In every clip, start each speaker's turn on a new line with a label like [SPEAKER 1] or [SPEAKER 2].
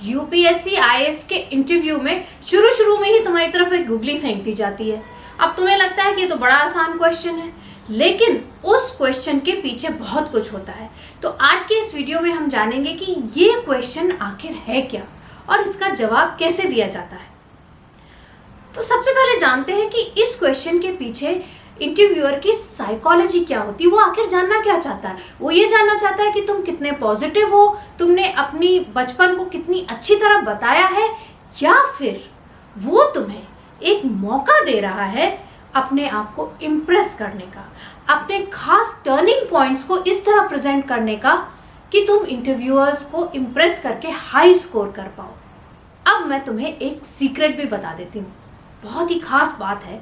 [SPEAKER 1] UPSC IAS के interview में शुरू में ही तुम्हारी तरफ एक गुगली फेंक दी जाती है। अब तुम्हें लगता है कि ये तो बड़ा आसान क्वेश्चन है, लेकिन उस क्वेश्चन के पीछे बहुत कुछ होता है। तो आज के इस वीडियो में हम जानेंगे कि ये क्वेश्चन आखिर है क्या और इसका जवाब कैसे दिया जाता है। तो सबसे पहले जानते हैं कि इस क्वेश्चन के पीछे इंटरव्यूअर की साइकोलॉजी क्या होती है। वो आखिर जानना क्या चाहता है? वो ये जानना चाहता है कि तुम कितने पॉजिटिव हो, तुमने अपनी बचपन को कितनी अच्छी तरह बताया है, या फिर वो तुम्हें एक मौका दे रहा है अपने आप को इम्प्रेस करने का, अपने खास टर्निंग पॉइंट्स को इस तरह प्रेजेंट करने का कि तुम इंटरव्यूअर्स को इम्प्रेस करके हाई स्कोर कर पाओ। अब मैं तुम्हें एक सीक्रेट भी बता देती हूँ। बहुत ही खास बात है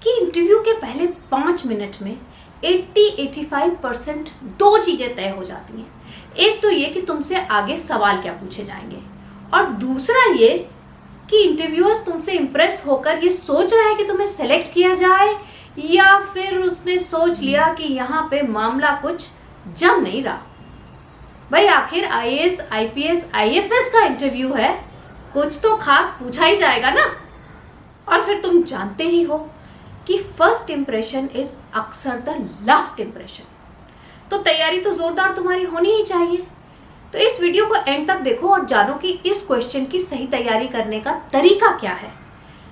[SPEAKER 1] कि इंटरव्यू के पहले 5 मिनट में 80-85% दो चीज़ें तय हो जाती हैं। एक तो ये कि तुमसे आगे सवाल क्या पूछे जाएंगे, और दूसरा ये कि इंटरव्यूअर्स तुमसे इम्प्रेस होकर ये सोच रहा है कि तुम्हें सेलेक्ट किया जाए, या फिर उसने सोच लिया कि यहाँ पे मामला कुछ जम नहीं रहा। भाई आखिर आईएएस, आईपीएस, आईएफएस का इंटरव्यू है, कुछ तो खास पूछा ही जाएगा ना। और फिर तुम जानते ही हो कि फर्स्ट इंप्रेशन इज अक्सर द लास्ट इंप्रेशन। तो तैयारी तो जोरदार तुम्हारी होनी ही चाहिए। तो इस वीडियो को एंड तक देखो और जानो कि इस क्वेश्चन की सही तैयारी करने का तरीका क्या है,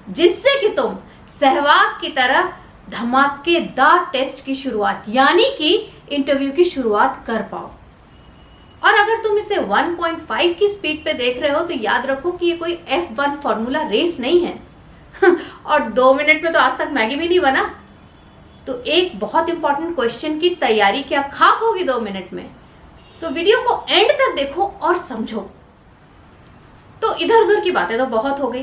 [SPEAKER 1] जिससे कि तुम सहवाग की तरह धमाकेदार टेस्ट की शुरुआत यानी कि इंटरव्यू की शुरुआत कर पाओ। और अगर तुम इसे 1.5 की स्पीड पे देख रहे हो तो याद रखो कि ये कोई F1 फॉर्मूला रेस नहीं है और 2 मिनट में तो आज तक मैगी भी नहीं बना। तो एक बहुत इंपॉर्टेंट क्वेश्चन की तैयारी क्या खाक होगी 2 मिनट में? तो वीडियो को एंड तक देखो और समझो। तो इधर उधर की बातें तो बहुत हो गई,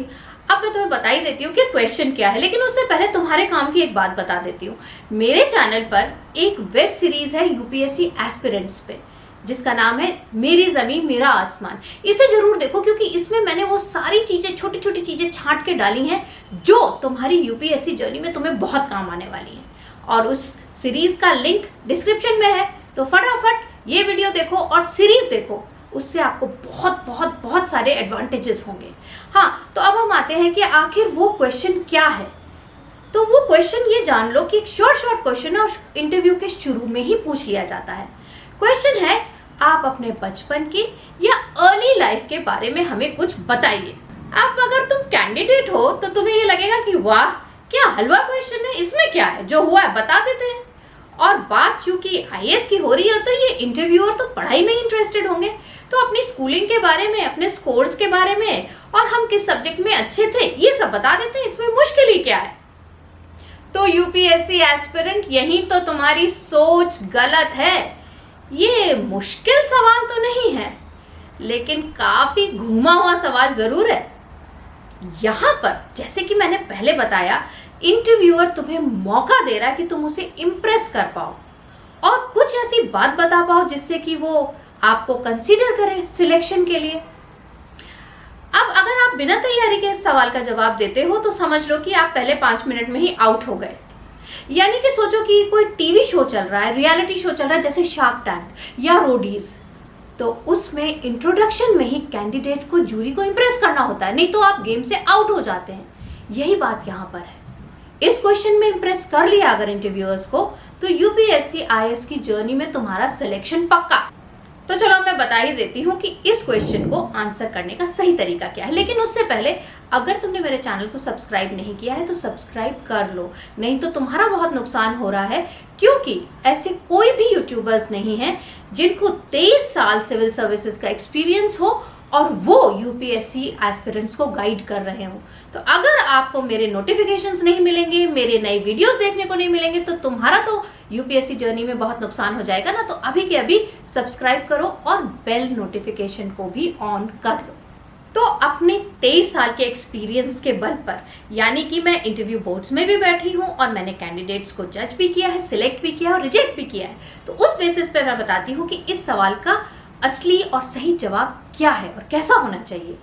[SPEAKER 1] अब मैं तुम्हें बता ही देती हूँ कि क्वेश्चन क्या है। लेकिन उससे पहले तुम्हारे काम की एक बात बता देती हूँ। मेरे चैनल पर एक वेब सीरीज है यूपीएससी एस्पिरेंट्स पे, जिसका नाम है मेरी ज़मीन मेरा आसमान। इसे जरूर देखो, क्योंकि इसमें मैंने वो सारी चीज़ें, छोटी छोटी चीज़ें छांट के डाली हैं जो तुम्हारी यूपीएससी जर्नी में तुम्हें बहुत काम आने वाली हैं। और उस सीरीज़ का लिंक डिस्क्रिप्शन में है, तो फटाफट ये वीडियो देखो और सीरीज़ देखो, उससे आपको बहुत बहुत बहुत सारे एडवांटेजेस होंगे। हाँ, तो अब हम आते हैं कि आखिर वो क्वेश्चन क्या है। तो वो क्वेश्चन ये जान लो कि एक शॉर्ट क्वेश्चन है और इंटरव्यू के शुरू में ही पूछ लिया जाता है। क्वेश्चन है, आप अपने बचपन की या अर्ली लाइफ के बारे में हमें कुछ बताइए। अब अगर तुम कैंडिडेट हो तो तुम्हें ये लगेगा कि वाह क्या हलवा क्वेश्चन है, इसमें क्या है, जो हुआ है बता देते हैं। और बात चूंकि आईएएस की हो रही है तो ये इंटरव्यूअर तो पढ़ाई में इंटरेस्टेड होंगे, तो अपनी स्कूलिंग के बारे में, अपने स्कोर्स के बारे में और हम किस सब्जेक्ट में अच्छे थे ये सब बता देते हैं। इसमें मुश्किल ही क्या है? तो यूपीएससी एस्पिरेंट, यही तो तुम्हारी सोच गलत है। ये मुश्किल सवाल तो नहीं है, लेकिन काफी घुमा हुआ सवाल जरूर है। यहां पर जैसे कि मैंने पहले बताया, इंटरव्यूअर तुम्हें मौका दे रहा है कि तुम उसे इम्प्रेस कर पाओ और कुछ ऐसी बात बता पाओ जिससे कि वो आपको कंसीडर करे सिलेक्शन के लिए। अब अगर आप बिना तैयारी के इस सवाल का जवाब देते हो तो समझ लो कि आप पहले 5 मिनट में ही आउट हो गए। यानी कि सोचो कि कोई टीवी शो चल रहा है, रियलिटी शो चल रहा है, जैसे शार्क टैंक या रोडीज, तो उसमें इंट्रोडक्शन में ही कैंडिडेट को, जूरी को इम्प्रेस करना होता है, नहीं तो आप गेम से आउट हो जाते हैं। यही बात यहाँ पर है। इस क्वेश्चन में इम्प्रेस कर लिया अगर इंटरव्यूअर्स को, तो यूपीएससी आईएएस की जर्नी में तुम्हारा सिलेक्शन पक्का। तो चलो मैं बता ही देती हूँ कि इस क्वेश्चन को आंसर करने का सही तरीका क्या है। लेकिन उससे पहले अगर तुमने मेरे चैनल को सब्सक्राइब नहीं किया है तो सब्सक्राइब कर लो, नहीं तो तुम्हारा बहुत नुकसान हो रहा है, क्योंकि ऐसे कोई भी यूट्यूबर्स नहीं हैं जिनको 23 साल सिविल सर्विसेज का एक्सपीरियंस हो और वो यूपीएससी एस्पिरेंट्स को गाइड कर रहे हो। तो अगर आपको मेरे नोटिफिकेशंस नहीं मिलेंगे, मेरे नए वीडियोस देखने को नहीं मिलेंगे, तो तुम्हारा तो यूपीएससी जर्नी में बहुत नुकसान हो जाएगा ना। तो अभी के अभी सब्सक्राइब करो और बेल नोटिफिकेशन को भी ऑन कर लो। तो अपने 23 साल के एक्सपीरियंस के बल पर, यानी कि मैं इंटरव्यू बोर्ड्स में भी बैठी हूँ और मैंने कैंडिडेट्स को जज भी किया है, सिलेक्ट भी किया है और रिजेक्ट भी किया है, तो उस बेसिस पे मैं बताती हूँ कि इस सवाल का असली और सही जवाब क्या है और कैसा होना चाहिए।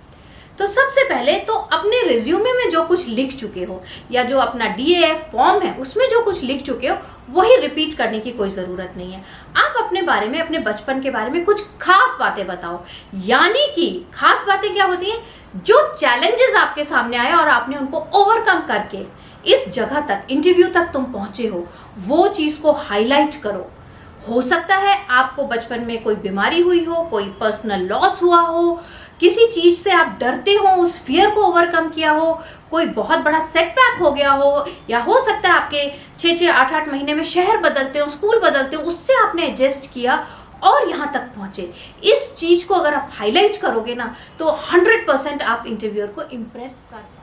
[SPEAKER 1] तो सबसे पहले तो अपने रिज्यूमे में जो कुछ लिख चुके हो या जो अपना DAF फॉर्म है उसमें जो कुछ लिख चुके हो वही रिपीट करने की कोई ज़रूरत नहीं है। आप अपने बारे में, अपने बचपन के बारे में कुछ खास बातें बताओ। यानी कि खास बातें क्या होती हैं? जो चैलेंजेस आपके सामने आए और आपने उनको ओवरकम करके इस जगह तक, इंटरव्यू तक तुम पहुंचे हो, वो चीज़ को हाईलाइट करो। हो सकता है आपको बचपन में कोई बीमारी हुई हो, कोई पर्सनल लॉस हुआ हो, किसी चीज से आप डरते हो, उस फियर को ओवरकम किया हो, कोई बहुत बड़ा सेटबैक हो गया हो, या हो सकता है आपके 6-6, 8-8 महीने में शहर बदलते हो, स्कूल बदलते हो, उससे आपने एडजस्ट किया और यहाँ तक पहुंचे। इस चीज को अगर आप हाईलाइट करोगे ना तो 100% आप इंटरव्यूअर को इम्प्रेस कर।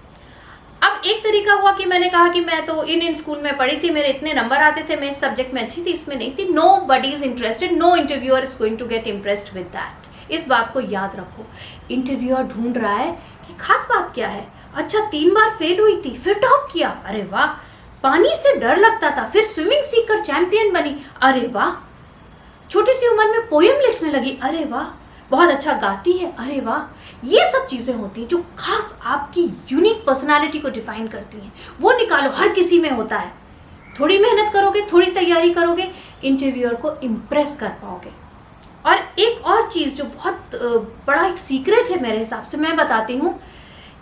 [SPEAKER 1] अब एक तरीका हुआ कि मैंने कहा कि मैं तो इन स्कूल में पढ़ी थी, मेरे इतने नंबर आते थे, मैं इस सब्जेक्ट में अच्छी थी, इसमें नहीं थी। Nobody is interested, no interviewer is going to get impressed with that. इस बात को याद रखो। इंटरव्यूअर ढूंढ रहा है कि खास बात क्या है। अच्छा, 3 बार फेल हुई थी, फिर टॉप किया, अरे वाह। पानी से डर लगता था, फिर स्विमिंग सीखकर चैंपियन बनी, अरे वाह। छोटी सी उम्र में पोएम लिखने लगी, अरे वाह। बहुत अच्छा गाती है, अरे वाह। ये सब चीज़ें होती हैं जो खास आपकी यूनिक पर्सनालिटी को डिफाइन करती हैं। वो निकालो, हर किसी में होता है। थोड़ी मेहनत करोगे, थोड़ी तैयारी करोगे, इंटरव्यूअर को इम्प्रेस कर पाओगे। और एक और चीज़ जो बहुत बड़ा एक सीक्रेट है मेरे हिसाब से, मैं बताती हूँ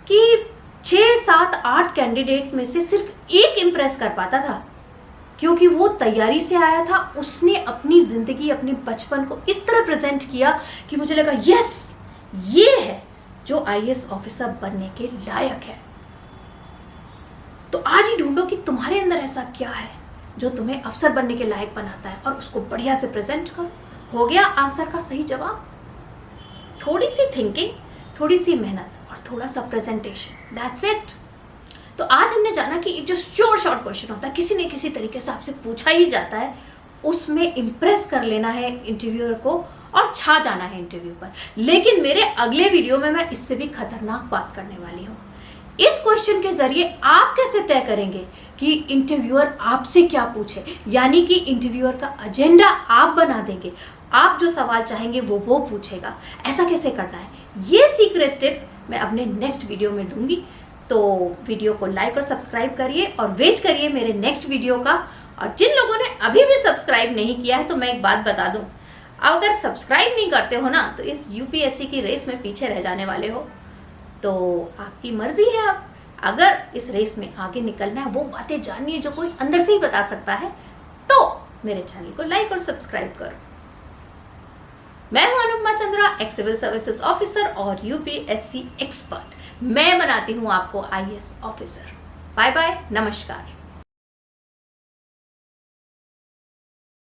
[SPEAKER 1] कि 6, 7, 8 कैंडिडेट में से सिर्फ एक इम्प्रेस कर पाता था, क्योंकि वो तैयारी से आया था। उसने अपनी ज़िंदगी, अपने बचपन को इस तरह प्रेजेंट किया कि मुझे लगा यस, ये है जो IAS ऑफिसर बनने के लायक है। तो आज ही ढूंढो कि तुम्हारे अंदर ऐसा क्या है जो तुम्हें अफसर बनने के लायक बनाता है, और उसको बढ़िया से प्रेजेंट करो। हो गया आंसर का सही जवाब। थोड़ी सी थिंकिंग, थोड़ी सी मेहनत और थोड़ा सा प्रेजेंटेशन, दैट्स इट। तो आज हमने जाना कि जो शॉर्ट क्वेश्चन होता है, किसी न किसी तरीके से आपसे पूछा ही जाता है, उसमें इम्प्रेस कर लेना है इंटरव्यूअर को और छा जाना है इंटरव्यू पर। लेकिन मेरे अगले वीडियो में मैं इससे भी खतरनाक बात करने वाली हूँ। इस क्वेश्चन के जरिए आप कैसे तय करेंगे कि इंटरव्यूअर आपसे क्या पूछे, यानी कि इंटरव्यूअर का एजेंडा आप बना देंगे। आप जो सवाल चाहेंगे वो पूछेगा। ऐसा कैसे करना है, ये सीक्रेट टिप मैं अपने नेक्स्ट वीडियो में दूंगी। तो वीडियो को लाइक और सब्सक्राइब करिए और वेट करिए मेरे नेक्स्ट वीडियो का। और जिन लोगों ने अभी भी सब्सक्राइब नहीं किया है, तो मैं एक बात बता दूं, अगर सब्सक्राइब नहीं करते हो ना तो इस UPSC की रेस में पीछे रह जाने वाले हो। तो आपकी मर्जी है। अब अगर इस रेस में आगे निकलना है, वो बातें जाननी है जो कोई अंदर से ही बता सकता है, तो मेरे चैनल को लाइक और सब्सक्राइब करो। मैं हूं Anupama Chandra, ex civil services officer और UPSC एक्सपर्ट। मैं बनाती हूं आपको IAS ऑफिसर। बाय बाय, नमस्कार।